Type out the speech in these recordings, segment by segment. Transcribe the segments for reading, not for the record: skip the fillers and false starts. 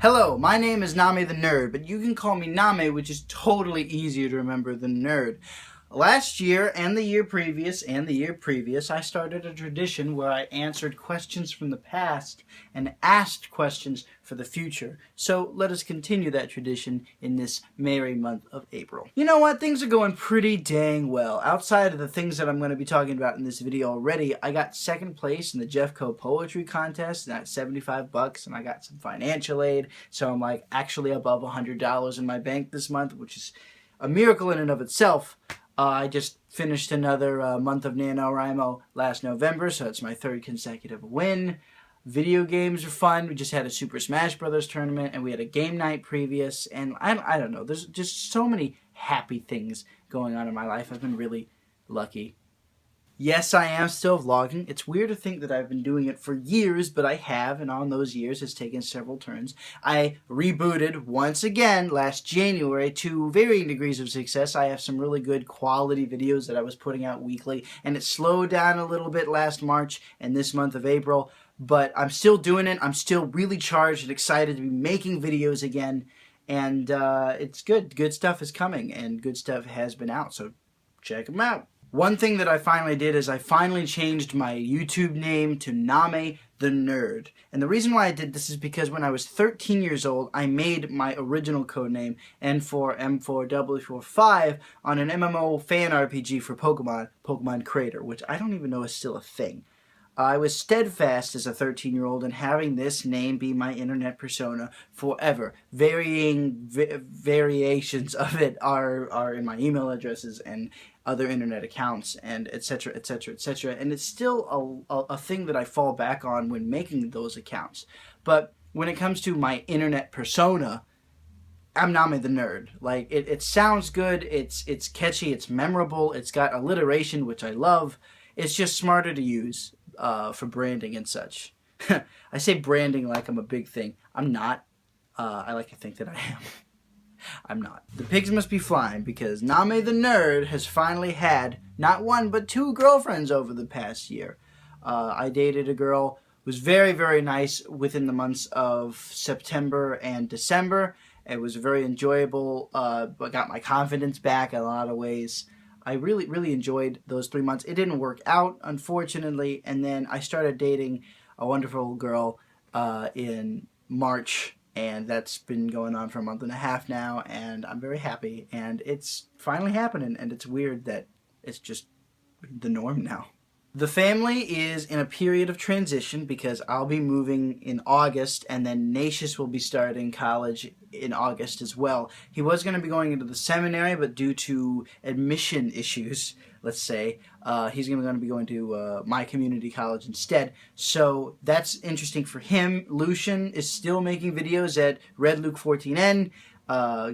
Hello, my name is NamaTheNerd, but you can call me Name, which is totally easier to remember than Nerd. Last year, and the year previous, I started a tradition where I answered questions from the past and asked questions for the future. So let us continue that tradition in this merry month of April. You know what? Things are going pretty dang well. Outside of the things that I'm going to be talking about in this video already, I got second place in the Jeffco Poetry Contest, and that's $75, and I got some financial aid, so I'm like actually above $100 in my bank this month, which is a miracle in and of itself. I just finished another month of NaNoWriMo last November, so it's my third consecutive win. Video games are fun. We just had a Super Smash Bros. Tournament, and we had a game night previous, and I don't know. There's just so many happy things going on in my life. I've been really lucky. Yes, I am still vlogging. It's weird to think that I've been doing it for years, but I have, and on those years it's taken several turns. I rebooted once again last January to varying degrees of success. I have some really good quality videos that I was putting out weekly, and it slowed down a little bit last March and this month of April, but I'm still doing it. I'm still really charged and excited to be making videos again, and it's good. Good stuff is coming, and good stuff has been out, so check them out. One thing that I finally did is I finally changed my YouTube name to NamaTheNerd. And the reason why I did this is because when I was 13 years old, I made my original codename N4M4W45 on an MMO fan RPG for Pokemon Crater, which I don't even know is still a thing. I was steadfast as a 13-year-old in having this name be my internet persona forever. Variations of it are in my email addresses and other internet accounts, and etc., etc., etc. And it's still a thing that I fall back on when making those accounts. But when it comes to my internet persona, I'm NamaTheNerd. Like, it sounds good, it's catchy, it's memorable, it's got alliteration, which I love. It's just smarter to use for branding and such. I say branding like I'm a big thing. I'm not. I like to think that I am. I'm not. The pigs must be flying because NamaTheNerd has finally had not one but two girlfriends over the past year. I dated a girl who was very, very nice within the months of September and December. It was very enjoyable, but got my confidence back in a lot of ways. I really, really enjoyed those 3 months. It didn't work out, unfortunately, and then I started dating a wonderful girl in March, and that's been going on for a month and a half now, and I'm very happy, and it's finally happening, and it's weird that it's just the norm now. The family is in a period of transition because I'll be moving in August, and then Nacius will be starting college in August as well. He was going to be going into the seminary, but due to admission issues, let's say, he's going to be going to my community college instead. So that's interesting for him. Lucian is still making videos at RedLuke14N,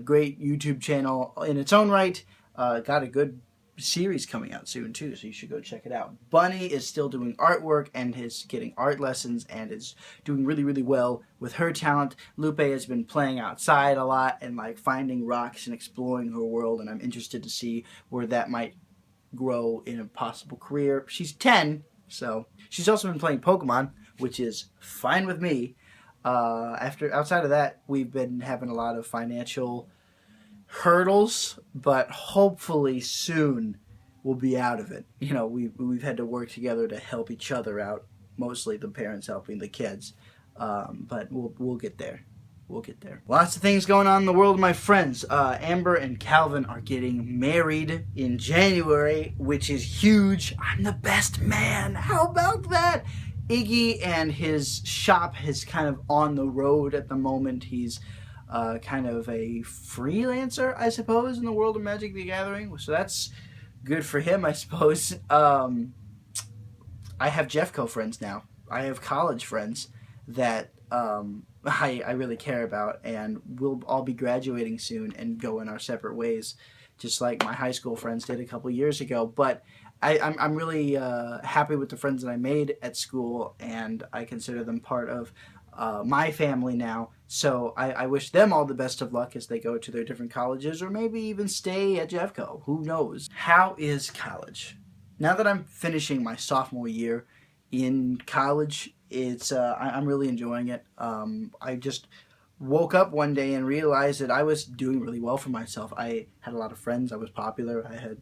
great YouTube channel in its own right. Got a good series coming out soon too, so you should go check it out. Bunny is still doing artwork and is getting art lessons and is doing really, really well with her talent. Lupe has been playing outside a lot and like finding rocks and exploring her world, and I'm interested to see where that might grow in a possible career. She's 10, so she's also been playing Pokemon, which is fine with me. Outside of that, we've been having a lot of financial hurdles, but hopefully soon we'll be out of it. You know, we've had to work together to help each other out, mostly the parents helping the kids, but we'll get there. We'll get there. Lots of things going on in the world of my friends. Amber and Calvin are getting married in January, which is huge. I'm the best man. How about that? Iggy and his shop is kind of on the road at the moment. He's kind of a freelancer, I suppose, in the world of Magic the Gathering. So that's good for him, I suppose. I have Jeffco friends now. I have college friends that I really care about, and we'll all be graduating soon and go in our separate ways, just like my high school friends did a couple years ago. But I'm really happy with the friends that I made at school, and I consider them part of my family now. So I wish them all the best of luck as they go to their different colleges, or maybe even stay at Jeffco. Who knows? How is college? Now that I'm finishing my sophomore year in college, I'm really enjoying it. I just woke up one day and realized that I was doing really well for myself. I had a lot of friends. I was popular. I had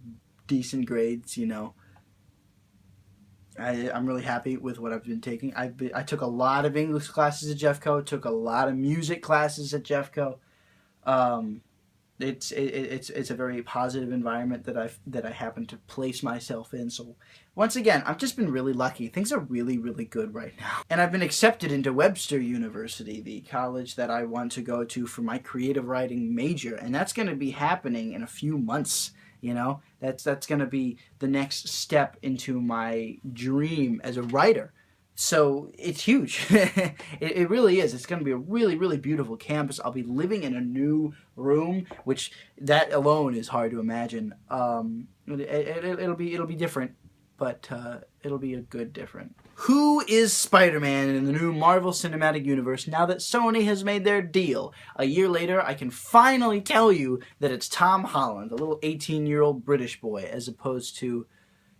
decent grades, you know. I'm really happy with what I've been taking. I took a lot of English classes at Jeffco, took a lot of music classes at Jeffco. Um, it's a very positive environment that I happen to place myself in. So once again, I've just been really lucky. Things are really, really good right now. And I've been accepted into Webster University, the college that I want to go to for my creative writing major, and that's going to be happening in a few months. You know, that's going to be the next step into my dream as a writer. So it's huge. It really is. It's going to be a really, really beautiful campus. I'll be living in a new room, which that alone is hard to imagine. It'll be different, but it'll be a good different. Who is Spider-Man in the new Marvel Cinematic Universe now that Sony has made their deal? A year later, I can finally tell you that it's Tom Holland, a little 18-year-old British boy, as opposed to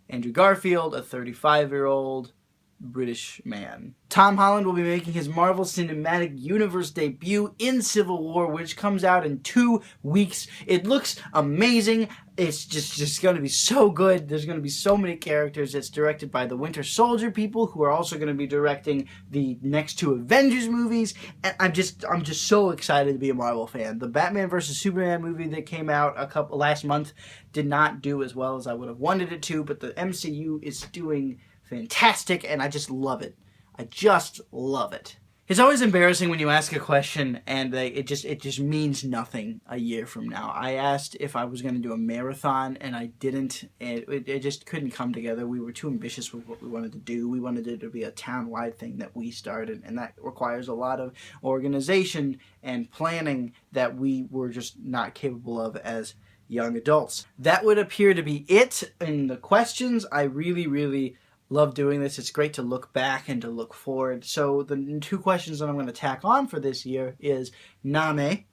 Andrew Garfield, a 35-year-old British man. Tom Holland will be making his Marvel Cinematic Universe debut in Civil War, which comes out in 2 weeks. It looks amazing. It's just going to be so good. There's going to be so many characters. It's directed by the Winter Soldier people, who are also going to be directing the next 2 Avengers movies. And I'm just so excited to be a Marvel fan. The Batman vs Superman movie that came out last month did not do as well as I would have wanted it to, but the MCU is doing fantastic, and I just love it. I just love it. It's always embarrassing when you ask a question and it just means nothing a year from now. I asked if I was going to do a marathon, and I didn't. It just couldn't come together. We were too ambitious with what we wanted to do. We wanted it to be a town-wide thing that we started, and that requires a lot of organization and planning that we were just not capable of as young adults. That would appear to be it in the questions. I really love doing this. It's great to look back and to look forward. So the 2 questions that I'm going to tack on for this year is, Name,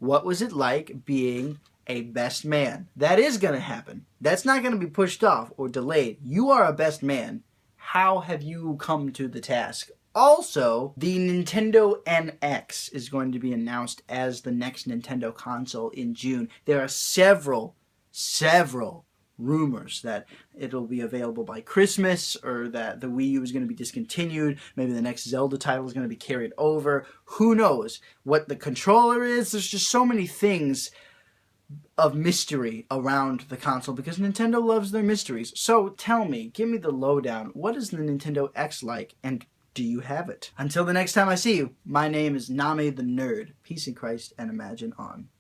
what was it like being a best man? That is going to happen. That's not going to be pushed off or delayed. You are a best man. How have you come to the task? Also, the Nintendo NX is going to be announced as the next Nintendo console in June. There are several rumors that it'll be available by Christmas, or that the Wii U is going to be discontinued. Maybe the next Zelda title is going to be carried over. Who knows what the controller is? There's just so many things of mystery around the console because Nintendo loves their mysteries. So tell me, give me the lowdown. What is the Nintendo X like, and do you have it? Until the next time I see you, my name is NamaTheNerd. Peace in Christ and imagine on.